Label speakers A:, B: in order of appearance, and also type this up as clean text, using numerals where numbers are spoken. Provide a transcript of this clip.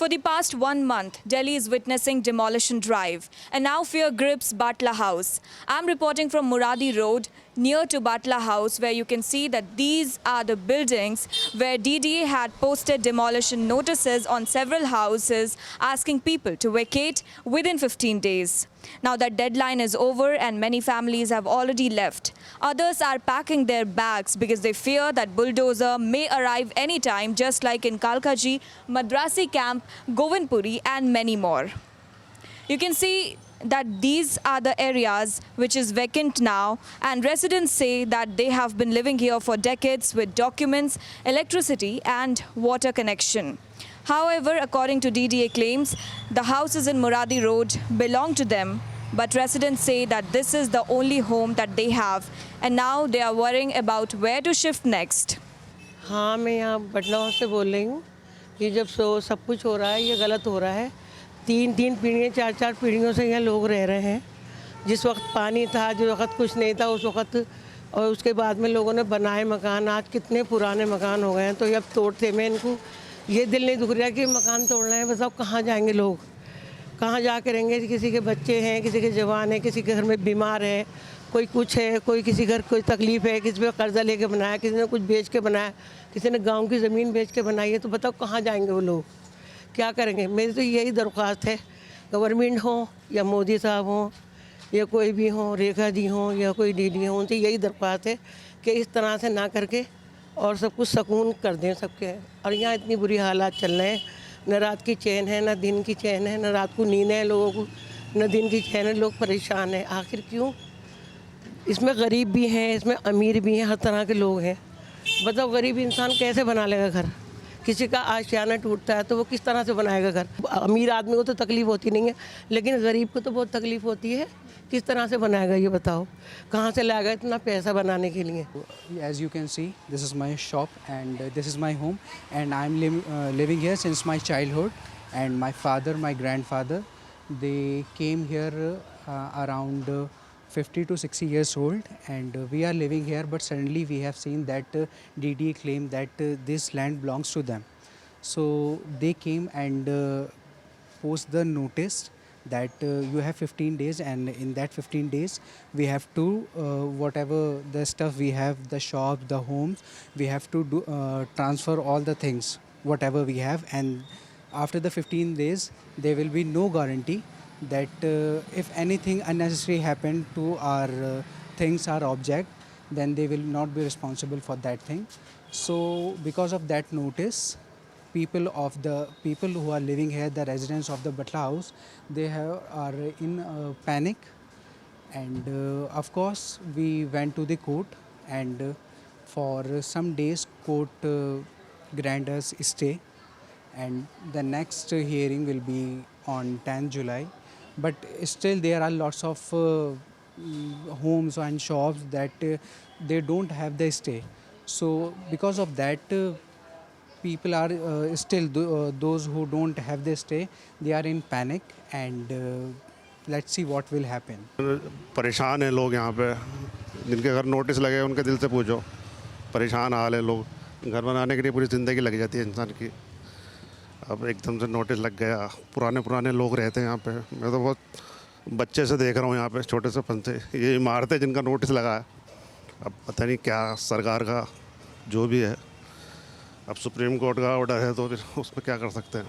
A: For the past 1 month, Delhi is witnessing demolition drive, and now fear grips Batla House. I'm reporting from Muradi Road, near to Batla House, where you can see that these are the buildings where DDA had posted demolition notices on several houses, asking people to vacate within 15 days. Now that deadline is over and many families have already left. Others are packing their bags because they fear that bulldozer may arrive anytime, just like in Kalkaji, Madrasi camp, Govindpuri and many more. You can see that these are the areas which is vacant now, and residents say that they have been living here for decades with documents, electricity and water connection. However, according to DDA claims, the houses in Muradi Road belong to them, but residents say that this is the only home that they have, and now they are worrying about where to shift next.
B: हाँ, मैं यहाँ बटला house से बोल रही हूँ कि जब सब कुछ हो रहा है ये गलत हो रहा है। तीन पीढ़ियाँ, चार पीढ़ियों से यहाँ लोग रह रहे हैं। जिस वक्त पानी था, जिस वक्त कुछ नहीं था, उस वक्त और उसके बाद में लोगों ने बनाए मकान। आज कितने पुराने मकान हो गए हैं, तो ये अब तोड़ते में इनको ये दिल नहीं दुख रहा कि मकान तोड़ना है। बस अब कहाँ जाएंगे लोग, कहाँ जा के रहेंगे? किसी के बच्चे हैं, किसी के जवान हैं, किसी के घर में बीमार है, कोई कुछ है, कोई किसी घर कोई तकलीफ़ है, किसी पे कर्जा लेके बनाया, किसी ने कुछ बेच के बनाया, किसी ने गांव की ज़मीन बेच के बनाई है। तो बताओ कहाँ जाएंगे वो लोग, क्या करेंगे? मेरी तो यही दरख्वास्त है, गवर्नमेंट हो या मोदी साहब हो या कोई भी हो, रेखा जी हो या कोई दीदी हो, उनसे यही दरख्वास्त है कि इस तरह से ना करके और सब कुछ सुकून कर दें सबके। और यहाँ इतनी बुरी हालात चल रहे हैं, न रात की चैन है, न दिन की चैन है, न रात को नींद है लोगों को, न दिन की चैन है। लोग परेशान हैं। आखिर क्यों? इसमें गरीब भी हैं, इसमें अमीर भी हैं, हर तरह के लोग हैं। बताओ गरीब इंसान कैसे बना लेगा घर? किसी का आशियाना टूटता है तो वो किस तरह से बनाएगा घर? अमीर आदमी को तो तकलीफ़ होती नहीं है, लेकिन गरीब को तो बहुत तकलीफ़ होती है। किस तरह से बनाएगा ये बताओ? कहाँ से लाएगा इतना पैसा बनाने के लिए?
C: As you can see, this is my shop and this is my home, and I'm living here since my childhood. And my father, my grandfather, they came here around 50 to 60 years old, and we are living here. But suddenly we have seen that DDA claimed that this land belongs to them. So they came and post the notice that you have 15 days, and in that 15 days we have to whatever the stuff we have, the shops, the homes, we have to do, transfer all the things whatever we have. And after the 15 days there will be no guarantee that if anything unnecessary happen to our things, our object, then they will not be responsible for that thing. So because of that notice, people who are living here, the residents of the Batla house, they are in panic. And of course we went to the court, and for some days court granted us stay, and the next hearing will be on 10th July. But still there are lots of homes and shops that they don't have the stay. So because of that, people are still those who don't have the stay, they are in panic, and let's see what will happen.
D: परेशान हैं लोग यहाँ पे, जिनके घर notice लगे उनके दिल से पूछो, परेशान हाल है लोग। घर बनाने के लिए पूरी ज़िंदगी लग जाती है इंसान की, अब एकदम से नोटिस लग गया। पुराने लोग रहते हैं यहाँ पे। मैं तो बहुत बच्चे से देख रहा हूँ यहाँ पे, छोटे से पन से ये इमारतें जिनका नोटिस लगा है। अब पता नहीं क्या सरकार का जो भी है, अब सुप्रीम कोर्ट का ऑर्डर है तो फिर उस पर क्या कर सकते हैं।